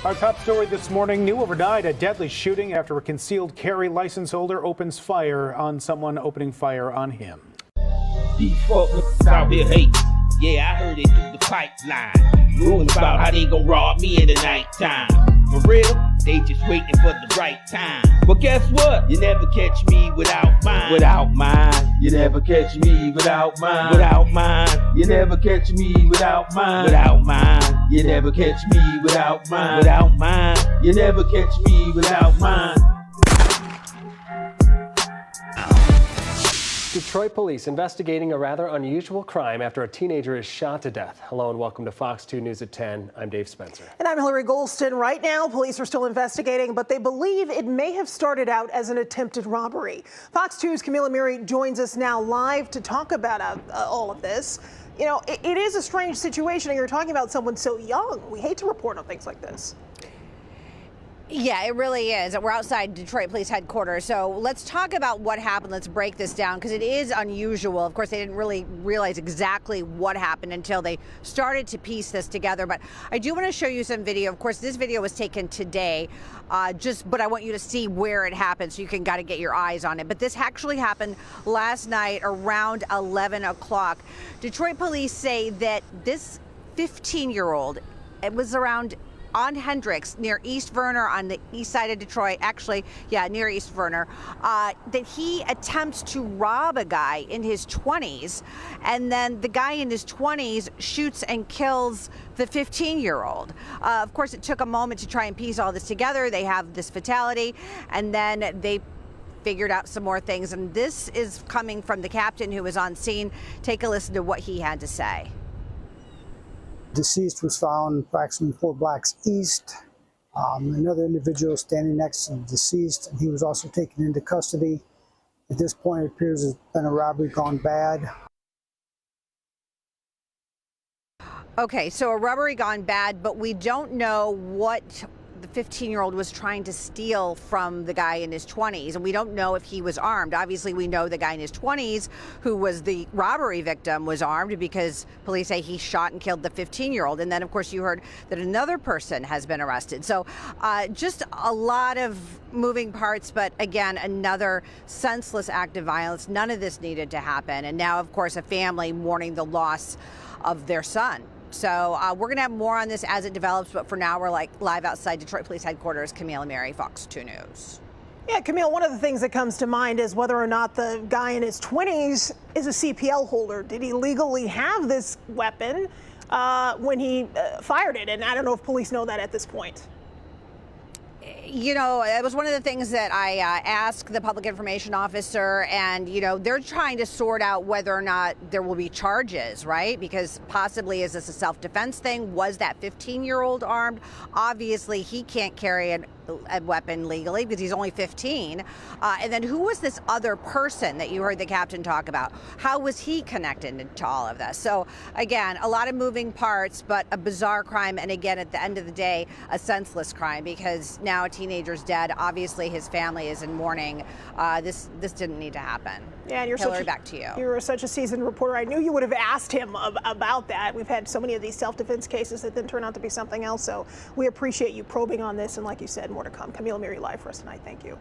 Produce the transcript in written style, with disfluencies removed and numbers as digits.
Our top story this morning, new overnight, a deadly shooting after a concealed carry license holder opens fire on someone opening fire on him. These fuck niggas out here hate. Yeah, I heard it through the pipeline. Rumors about how they gon' rob me in the nighttime. For real, they just waiting for the right time. But guess what? You never catch me without mine. Without mine. You never catch me without mine. Without mine. You never catch me without mine. Without mine. You never catch me without mine. Without mine. You never catch me without mine. Detroit police investigating a rather unusual crime after a teenager is shot to death. Hello and welcome to Fox 2 News at 10. I'm Dave Spencer. And I'm Hillary Golston. Right now, police are still investigating, but they believe it may have started out as an attempted robbery. Fox 2's Camila Miri joins us now live to talk about all of this. You know, it is a strange situation, and you're talking about someone so young. We hate to report on things like this. Yeah, it really is. We're outside Detroit Police Headquarters, so let's talk about what happened. Let's break this down because it is unusual. Of course, they didn't really realize exactly what happened until they started to piece this together. But I do want to show you some video. Of course, this video was taken today, but I want you to see where it happened so you can get your eyes on it. But this actually happened last night around 11 o'clock. Detroit police say that this 15-year-old, it was around on Hendricks near East Verner on the east side of Detroit, actually, yeah, near East Verner, that he attempts to rob a guy in his 20s, and then the guy in his 20s shoots and kills the 15-year-old. Of course, it took a moment to try and piece all this together. They have this fatality, and then they figured out some more things, and this is coming from the captain who was on scene. Take a listen to what he had to say. Deceased was found approximately 4 blocks east. Another individual standing next to the deceased, and he was also taken into custody. At this point, it appears it's been a robbery gone bad. Okay, so a robbery gone bad, but we don't know what the 15-year-old was trying to steal from the guy in his 20s, and we don't know if he was armed. Obviously, we know the guy in his 20s, who was the robbery victim, was armed because police say he shot and killed the 15-year-old. And then, of course, you heard that another person has been arrested. So just a lot of moving parts, but again, another senseless act of violence. None of this needed to happen. And now, of course, a family mourning the loss of their son. So we're going to have more on this as it develops, but for now we're live outside Detroit Police Headquarters. Camila Miri, Fox 2 News. Yeah, Camille, one of the things that comes to mind is whether or not the guy in his 20s is a CPL holder. Did he legally have this weapon when he fired it? And I don't know if police know that at this point. You know, it was one of the things that I asked the public information officer, and, you know, they're trying to sort out whether or not there will be charges, right? Because possibly is this a self-defense thing? Was that 15-year-old armed? Obviously, he can't carry a weapon legally because he's only 15. And then who was this other person that you heard the captain talk about? How was he connected to all of this? So again, a lot of moving parts, but a bizarre crime. And again, at the end of the day, a senseless crime because now a teenager's dead. Obviously, his family is in mourning. This didn't need to happen. Yeah, and you're Hillary, back to you. You're such a seasoned reporter. I knew you would have asked him about that. We've had so many of these self-defense cases that then turn out to be something else. So we appreciate you probing on this. And like you said, more to come. Camila Miri live for us tonight. Thank you.